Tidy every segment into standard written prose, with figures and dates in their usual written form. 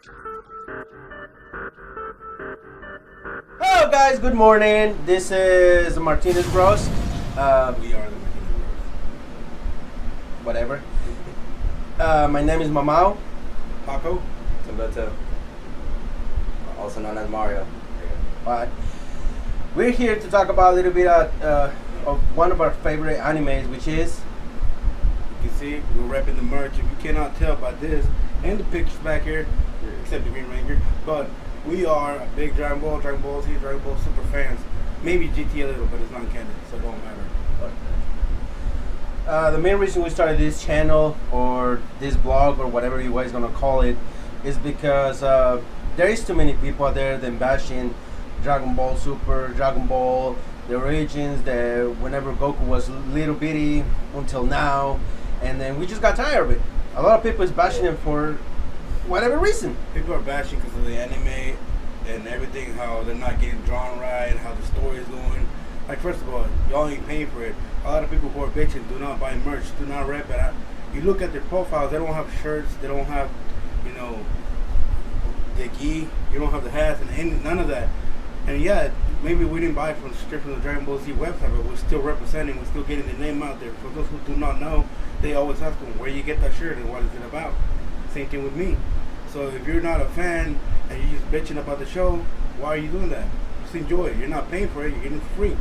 Hello guys, good morning. This is Martinez Bros. We are the Martinez Whatever. My name is Mamau. Paco. Humberto, also known as Mario. But we're here to talk about a little bit of one of our favorite animes, which is You can see we're repping the merch. If you cannot tell by this and the pictures back here, except the Green Ranger, but we are a big Dragon Ball Z, Dragon Ball Super fans. Maybe GT a little, but it's not canon, so it don't matter. the main reason we started this channel or this blog or whatever you guys gonna call it is because there is too many people out there that bashing Dragon Ball Super, Dragon Ball, the origins, the whenever Goku was little bitty until now, and then we just got tired of it. A lot of people is bashing him for whatever reason. People are bashing because of the anime and everything, how they're not getting drawn right, how the story is going. Like, first of all, y'all ain't paying for it. A lot of people who are bitching do not buy merch, do not rep it. You look at their profiles, they don't have shirts, they don't have, the gi, you don't have the hats, and none of that. And yeah, maybe we didn't buy it straight from the Dragon Ball Z website, but we're still representing, we're still getting the name out there. For those who do not know, they always ask them, where you get that shirt and what is it about? Same thing with me. So if you're not a fan and you're just bitching about the show, why are you doing that? Just enjoy it. You're not paying for it, you're getting it free.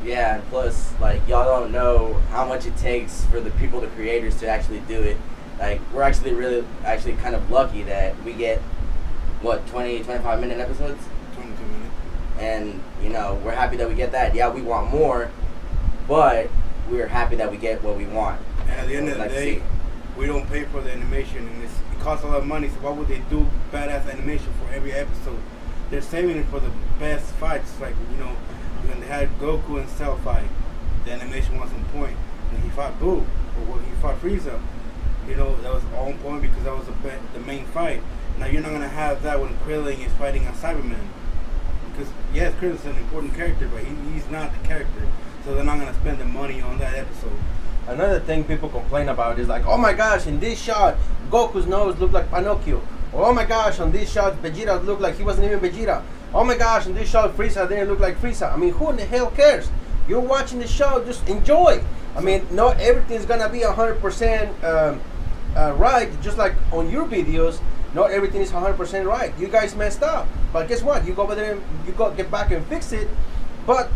Yeah, and plus, like, y'all don't know how much it takes for the people, the creators, to actually do it. Like, we're actually kind of lucky that we get, 25-minute episodes? 22 minutes. And, we're happy that we get that. Yeah, we want more, but we're happy that we get what we want. And at the end of the day, we don't pay for the animation, and it costs a lot of money, so why would they do badass animation for every episode? They're saving it for the best fights, like, when they had Goku and Cell fight, the animation was on point. When he fought Boo, or when he fought Frieza, that was on point because that was the main fight. Now you're not going to have that when Krillin is fighting a Cyberman. Because, yes, Krillin's an important character, but he's not the character. So they're not going to spend the money on that episode. Another thing people complain about is like, oh my gosh, in this shot, Goku's nose looked like Pinocchio. Or, oh my gosh, on this shot, Vegeta looked like he wasn't even Vegeta. Oh my gosh, in this shot, Frieza didn't look like Frieza. I mean, who in the hell cares? You're watching the show, just enjoy. I mean, not everything's gonna be 100% right, just like on your videos. Not everything is 100% right. You guys messed up, but guess what? You go over there and get back and fix it. But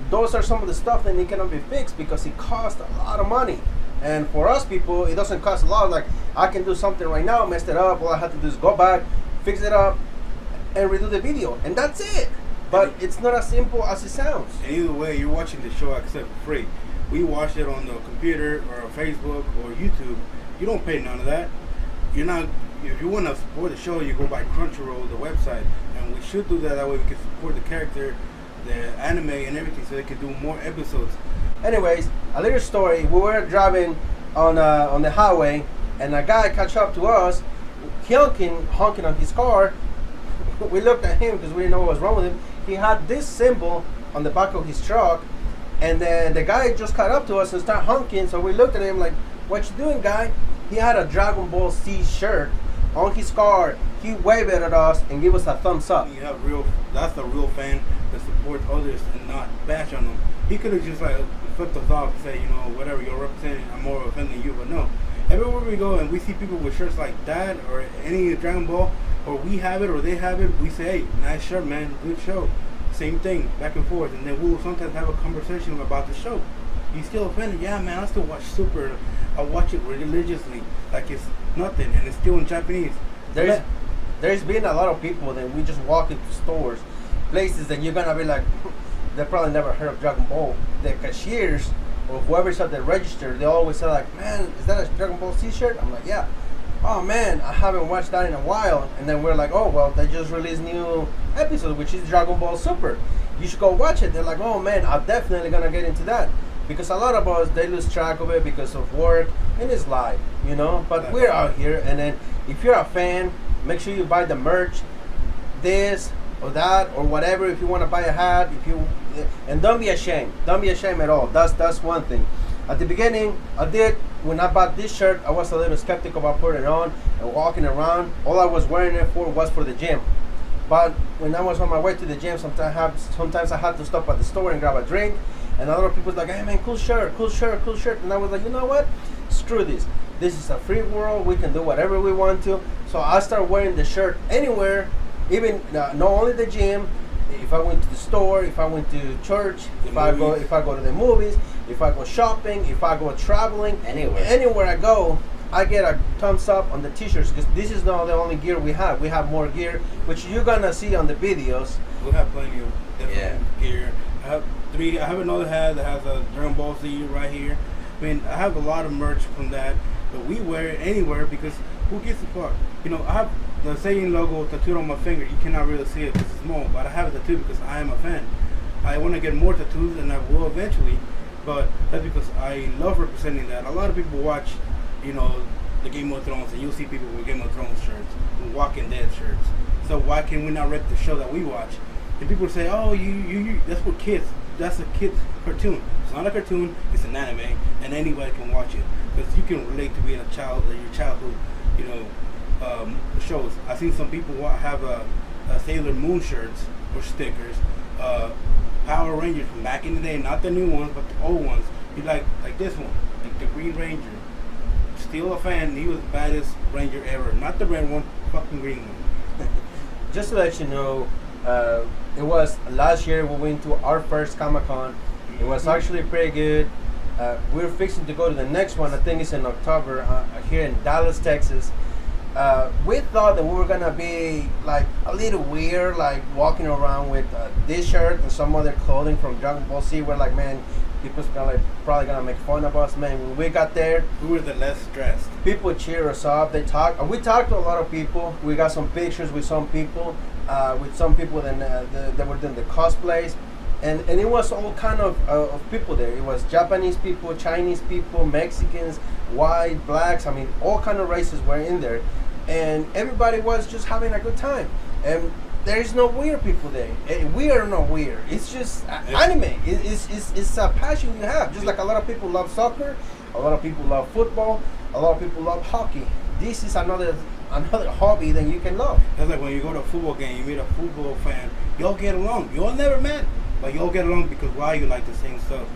those are some of the stuff that cannot be fixed because it costs a lot of money. And for us people, it doesn't cost a lot. Like, I can do something right now, messed it up. All I have to do is go back, fix it up, and redo the video, and that's it. But it's not as simple as it sounds. And either way, you're watching the show except for free. We watch it on the computer or Facebook or YouTube. You don't pay none of that. You're not. If you want to support the show, you go by Crunchyroll, the website, and we should do that. That way, we can support the character, the anime, and everything, so they can do more episodes. Anyways, a little story. We were driving on the highway, and a guy catch up to us, honking on his car. We looked at him because we didn't know what was wrong with him. He had this symbol on the back of his truck, and then the guy just caught up to us and started honking. So we looked at him like, "What you doing, guy?" He had a Dragon Ball Z shirt on his car. He waved at us and gave us a thumbs up. That's the real fan that supports others and not bash on them. He could have just flipped us off and say, whatever, you're representing, I'm more offended than you. But no, everywhere we go and we see people with shirts like that or any Dragon Ball, or we have it or they have it, we say, hey, nice shirt, man, good show. Same thing, back and forth, and then we'll sometimes have a conversation about the show. You still offended? Yeah, man, I still watch Super. I watch it religiously, like it's nothing, and it's still in Japanese. There's been a lot of people that we just walk into stores, places, and you're gonna be like, they probably never heard of Dragon Ball. The cashiers or whoever's at the register, they always say like, man, is that a Dragon Ball Z shirt? I'm like, yeah. Oh man, I haven't watched that in a while. And then we're like, oh well, they just released new episode, which is Dragon Ball Super. You should go watch it. They're like, oh man, I'm definitely gonna get into that. Because a lot of us, they lose track of it because of work, and it's live, But we're out here, and then if you're a fan, make sure you buy the merch, this or that or whatever. If you want to buy a hat, and don't be ashamed. Don't be ashamed at all. That's one thing. At the beginning, I did when I bought this shirt, I was a little skeptical about putting it on and walking around. All I was wearing it for was for the gym. But when I was on my way to the gym, sometimes I had to stop at the store and grab a drink. And a lot of people was like, hey man, cool shirt, cool shirt, cool shirt. And I was like, you know what? Screw this. This is a free world. We can do whatever we want to. So I started wearing the shirt anywhere, even not only the gym. If I went to the store, if I went to church, if I go to the movies, if I go shopping, if I go traveling, anywhere I go, I get a thumbs up on the t-shirts, because this is not the only gear we have. We have more gear, which you're gonna see on the videos. We have plenty of different gear. I have another hat that has a Dragon Ball Z right here. I mean, I have a lot of merch from that, but we wear it anywhere because who gives a fuck? You know, I have the Saiyan logo tattooed on my finger. You cannot really see it because it's small, but I have it tattooed because I am a fan. I want to get more tattoos, and I will eventually, but that's because I love representing that. A lot of people watch, you know, the Game of Thrones, and you'll see people with Game of Thrones shirts, with Walking Dead shirts. So why can we not rep the show that we watch? And people say, oh, you that's for kids. That's a kid's cartoon. It's not a cartoon, it's an anime, and anybody can watch it. Because you can relate to being a child, or your childhood, you know, shows. I've seen some people have a Sailor Moon shirts or stickers, Power Rangers from back in the day, not the new ones, but the old ones. You like this one, like the Green Ranger. Still a fan. He was the baddest Ranger ever. Not the red one, fucking green one. Just to let you know, it was last year we went to our first Comic-Con. It was actually pretty good. We're fixing to go to the next one. I think it's in October here in Dallas, Texas. We thought that we were gonna be like a little weird, like walking around with this shirt and some other clothing from Dragon Ball Z. We're like, man, people's probably gonna make fun of us, man. When we got there, we were the less dressed. People cheer us up. We talked to a lot of people. We got some pictures with some people that were doing the cosplays, and it was all kind of people there. It was Japanese people, Chinese people, Mexicans, white, blacks. I mean, all kind of races were in there, and everybody was just having a good time. And there is no weird people there. We are not weird. It's just anime. It's a passion you have. Just like a lot of people love soccer, a lot of people love football, a lot of people love hockey. This is another hobby that you can love. That's like when you go to a football game, you meet a football fan. Y'all get along. You all never met, but y'all get along because why you like the same stuff.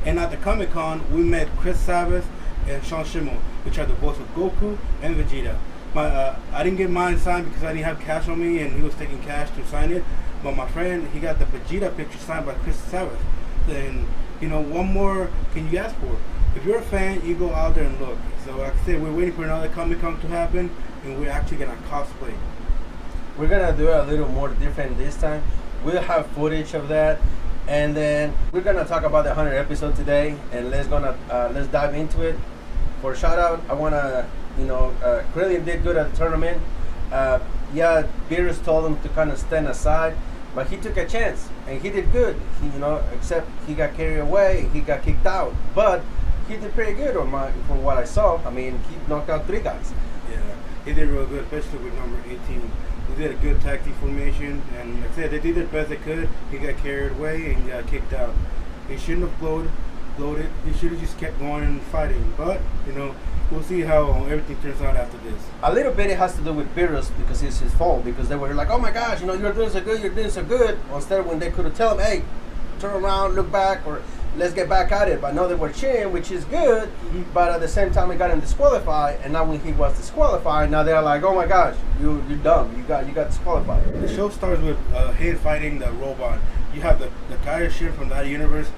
And at the Comic-Con, we met Chris Sabbath and Sean Schemmel, which are the voice of Goku and Vegeta. I didn't get mine signed because I didn't have cash on me, and he was taking cash to sign it. But my friend, he got the Vegeta picture signed by Chris Sabbath. Then, you know, what more can you ask for? If you're a fan, you go out there and look. So like I said, we're waiting for another Comic-Con to happen, and we're actually gonna cosplay. We're gonna do it a little more different this time. We'll have footage of that, and then we're gonna talk about the 100th episode today, and let's dive into it. For a shout out, I wanna, Krillin did good at the tournament. Beerus told him to kind of stand aside, but he took a chance and he did good. Except he got carried away, he got kicked out, but he did pretty good from what I saw. I mean, he knocked out 3 guys. Yeah, he did real good, especially with number 18. He did a good tag team formation, and like I said, they did their best they could. He got carried away and got kicked out. He shouldn't have bloated. He should have just kept going and fighting. But we'll see how everything turns out after this. A little bit it has to do with Beerus because it's his fault, because they were like, oh my gosh, you're doing so good. Instead, when they could have told him, hey, turn around, look back, or let's get back at it. But now they were cheering, which is good, but at the same time it got him disqualified, and now when he was disqualified, now they're like, oh my gosh, you're dumb, you got disqualified. The show starts with Hit fighting the robot. You have the entire shit from that universe,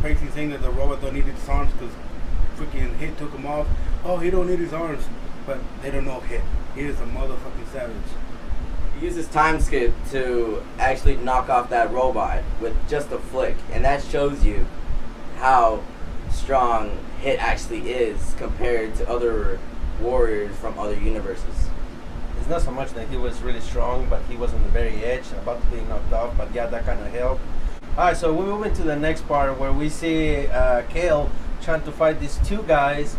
praising, saying that the robot don't need his arms because freaking Hit took him off. Oh, he don't need his arms, but they don't know Hit. He is a motherfucking savage. He uses time skip to actually knock off that robot with just a flick, and that shows you how strong Hit actually is compared to other warriors from other universes. It's not so much that he was really strong, but he was on the very edge, about to be knocked off, but yeah, that kind of helped. Alright, so we move into the next part where we see Kale trying to fight these 2 guys,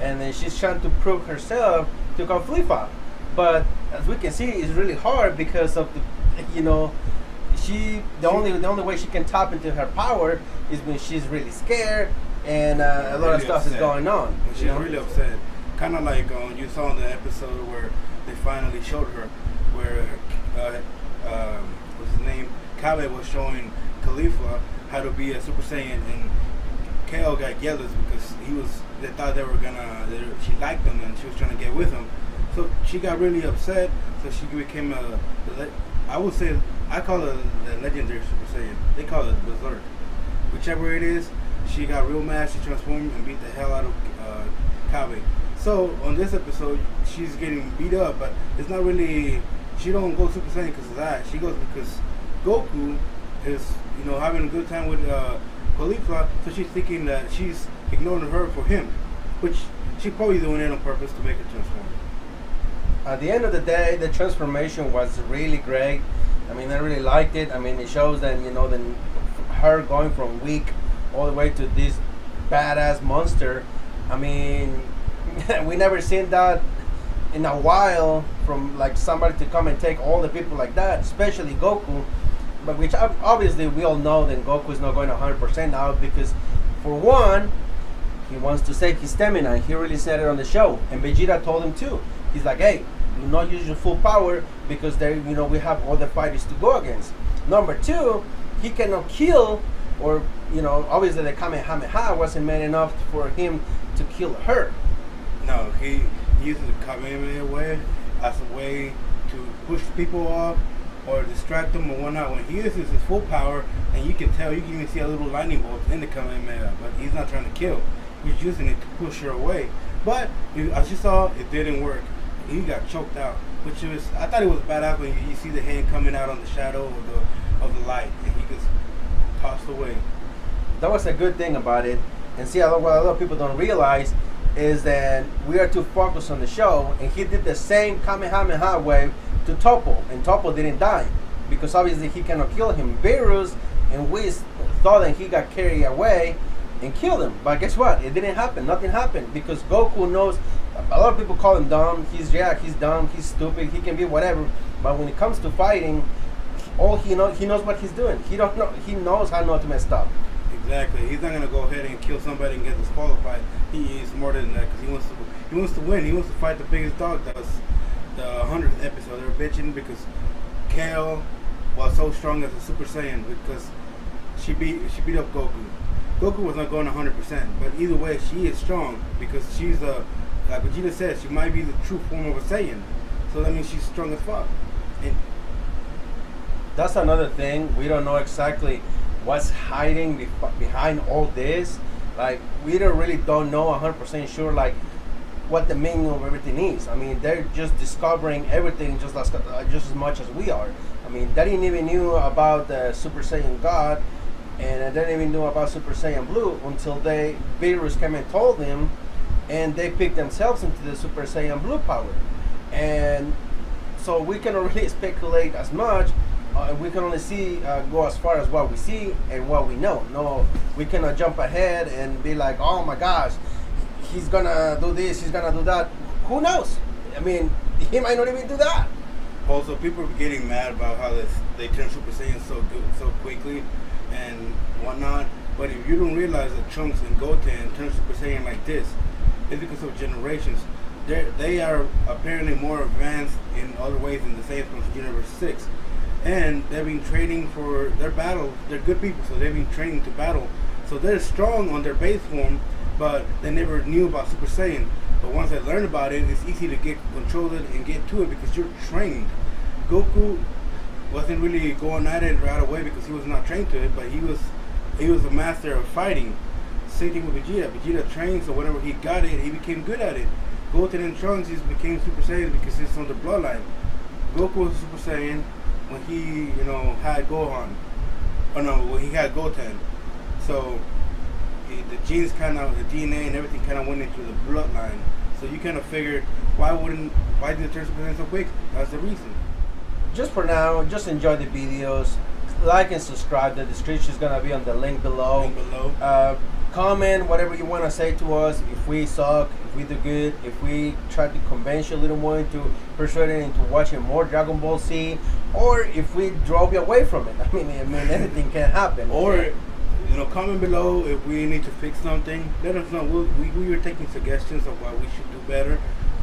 and then she's trying to prove herself to Conflifa. But as we can see, it's really hard because of the only way she can tap into her power is when she's really scared and a lot of Really stuff is upset. going on. She's you know? really upset. Kind of like you saw in the episode where they finally showed her, where what's his name? Kabe was showing Khalifa how to be a Super Saiyan, and Kale got jealous because they thought they were she liked him and she was trying to get with him. So she got really upset. So she became I would say, I call it the legendary Super Saiyan. They call it Berserk. Whichever it is, she got real mad. She transformed and beat the hell out of Kabe. So on this episode, she's getting beat up, but it's not really. She don't go Super Saiyan because of that. She goes because Goku is, having a good time with Khalifa, so she's thinking that she's ignoring her for him, which she's probably doing it on purpose to make her transform. At the end of the day, the transformation was really great. I mean, I really liked it. I mean, it shows that, her going from weak all the way to this badass monster. I mean, we never seen that in a while from like somebody to come and take all the people like that, especially Goku. But which obviously we all know that Goku is not going 100% out because, for one, he wants to save his stamina. He really said it on the show, and Vegeta told him too. He's like, "Hey, do not use your full power because we have other fighters to go against." Number two, he cannot kill, or obviously the Kamehameha wasn't made enough for him to kill her. No, he uses the Kamehameha way as a way to push people off or distract them or whatnot. When he uses his full power, and you can tell, you can even see a little lightning bolt in the Kamehameha, but he's not trying to kill. He's using it to push her away. But as you saw, it didn't work. He got choked out, which I thought it was badass when you see the hand coming out on the shadow of the light, and he gets tossed away. That was a good thing about it. And see, what a lot of people don't realize is that we are too focused on the show, and he did the same Kamehameha wave to Toppo, and Toppo didn't die because obviously he cannot kill him. Beerus and Whis thought that he got carried away and killed him, but guess what? It didn't happen. Nothing happened because Goku knows. A lot of people call him dumb. He's dumb. He's stupid. He can be whatever. But when it comes to fighting, he knows what he's doing. He knows how not to mess up. Exactly. He's not gonna go ahead and kill somebody and get disqualified. He is smarter than that because he wants to win. He wants to fight the biggest dog. That was the 100th episode. They were bitching because Kale was so strong as a Super Saiyan because she beat up Goku. Goku was not going 100%, but either way, she is strong because she's like Vegeta said, she might be the true form of a Saiyan. So that means she's strong as fuck. And that's another thing. We don't know exactly what's hiding behind all this. Like, we really don't know 100% sure, like, what the meaning of everything is. I mean, they're just discovering everything just as much as we are. I mean, they didn't even knew about the Super Saiyan God, and they didn't even know about Super Saiyan Blue until Beerus came and told them, and they picked themselves into the Super Saiyan Blue power. And so we cannot really speculate as much. We can only go as far as what we see and what we know. No, we cannot jump ahead and be like, oh my gosh, he's gonna do this, he's gonna do that. Who knows? I mean, he might not even do that. Also, people are getting mad about how they turn Super Saiyan so quickly and whatnot. But if you don't realize that Trunks and Goten turn Super Saiyan like this, it's because of generations. They are apparently more advanced in other ways than the Saiyans from Universe 6. And they've been training for their battle. They're good people, so they've been training to battle. So they're strong on their base form, but they never knew about Super Saiyan. But once they learn about it, it's easy to control it and get to it because you're trained. Goku wasn't really going at it right away because he was not trained to it, but he was a master of fighting. Same thing with Vegeta. Vegeta trained, so whenever he got it, he became good at it. Goten and Trunks became Super Saiyan because it's on the bloodline. Goku was Super Saiyan when he, had Gohan. Oh no, when he had Goten. So the genes the DNA and everything kind of went into the bloodline. So you kind of figured, why did it turn Super Saiyan so quick? That's the reason. Just for now, just enjoy the videos. Like and subscribe. The description is going to be on the link below. Comment whatever you want to say to us. If we suck, if we do good, if we try to convince you a little more into persuading into watching more Dragon Ball Z, or if we drove you away from it. I mean anything can happen. Or You know, comment below if we need to fix something. Let us know. We are taking suggestions of what we should do better.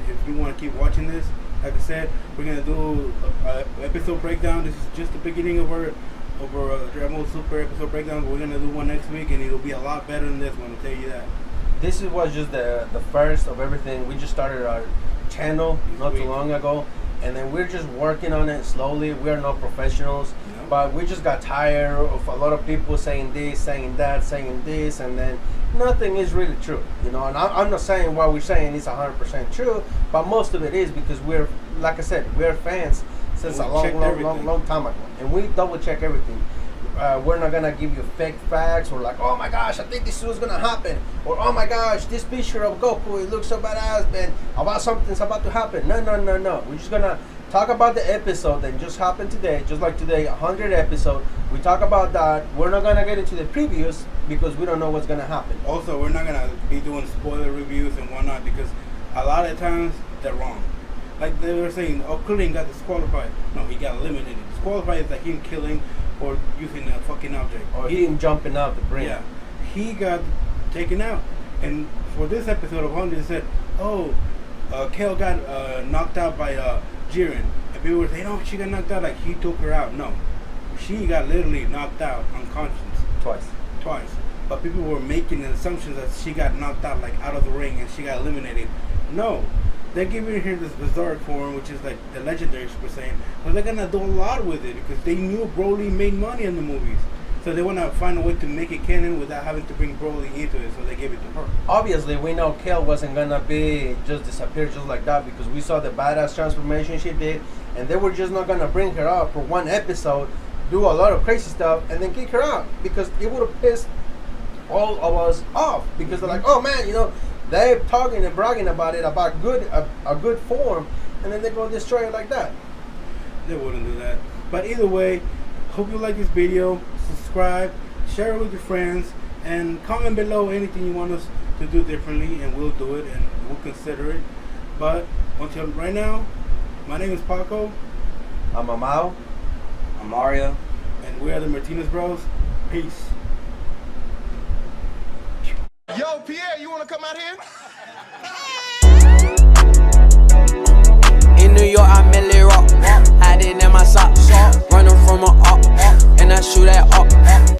If you want to keep watching this, like I said, we're gonna do a episode breakdown. This is just the beginning of our Dragon Ball Super episode breakdown. But we're gonna do one next week, and it'll be a lot better than this one. I'll tell you that. This was just the first of everything. We just started our channel not too long ago, and then we're just working on it slowly. We're not professionals, but we just got tired of a lot of people saying this, saying that, saying this, and then nothing is really true, you know. And I'm not saying what we're saying is 100% true, but most of it is, because we're, like I said, we're fans since a long time ago, and we double check everything. We're not gonna give you fake facts, or like, oh my gosh, I think this was gonna happen, or oh my gosh, this picture of Goku, it looks so badass, man, about something's about to happen. No. We're just gonna talk about the episode that just happened today, just like today, 100 episode. We talk about that. We're not gonna get into the previews because we don't know what's gonna happen. Also, we're not gonna be doing spoiler reviews and whatnot, because a lot of times they're wrong. Like they were saying, oh, Krillin got disqualified. No, he got eliminated. Disqualified is like him killing or using a fucking object. Or him jumping out the ring. Yeah, he got taken out. And for this episode of 100, it said, oh, Kale got knocked out by Jiren. And people were saying, oh, she got knocked out, like he took her out. No, she got literally knocked out unconscious. Twice. But people were making the assumptions that she got knocked out, like out of the ring, and she got eliminated. No. They're giving her this bizarre form, which is like the legendary Super Saiyan, but they're gonna do a lot with it because they knew Broly made money in the movies, so they want to find a way to make it canon without having to bring Broly into it. So they gave it to her. Obviously, we know Kale wasn't gonna be just disappear just like that, because we saw the badass transformation she did, and they were just not gonna bring her out for one episode, do a lot of crazy stuff, and then kick her out, because it would have pissed all of us off, because they're like, oh man, you know. They're talking and bragging about it, about a good form, and then they go destroy it like that. They wouldn't do that. But either way, hope you like this video. Subscribe, share it with your friends, and comment below anything you want us to do differently, and we'll do it, and we'll consider it. But until right now, my name is Paco. I'm Amao. I'm Mario. And we are the Martinez Bros. Peace. Yo, Pierre, you want to come out here? In New York, I merely rock, hiding in my socks, running from a up, and I shoot that up.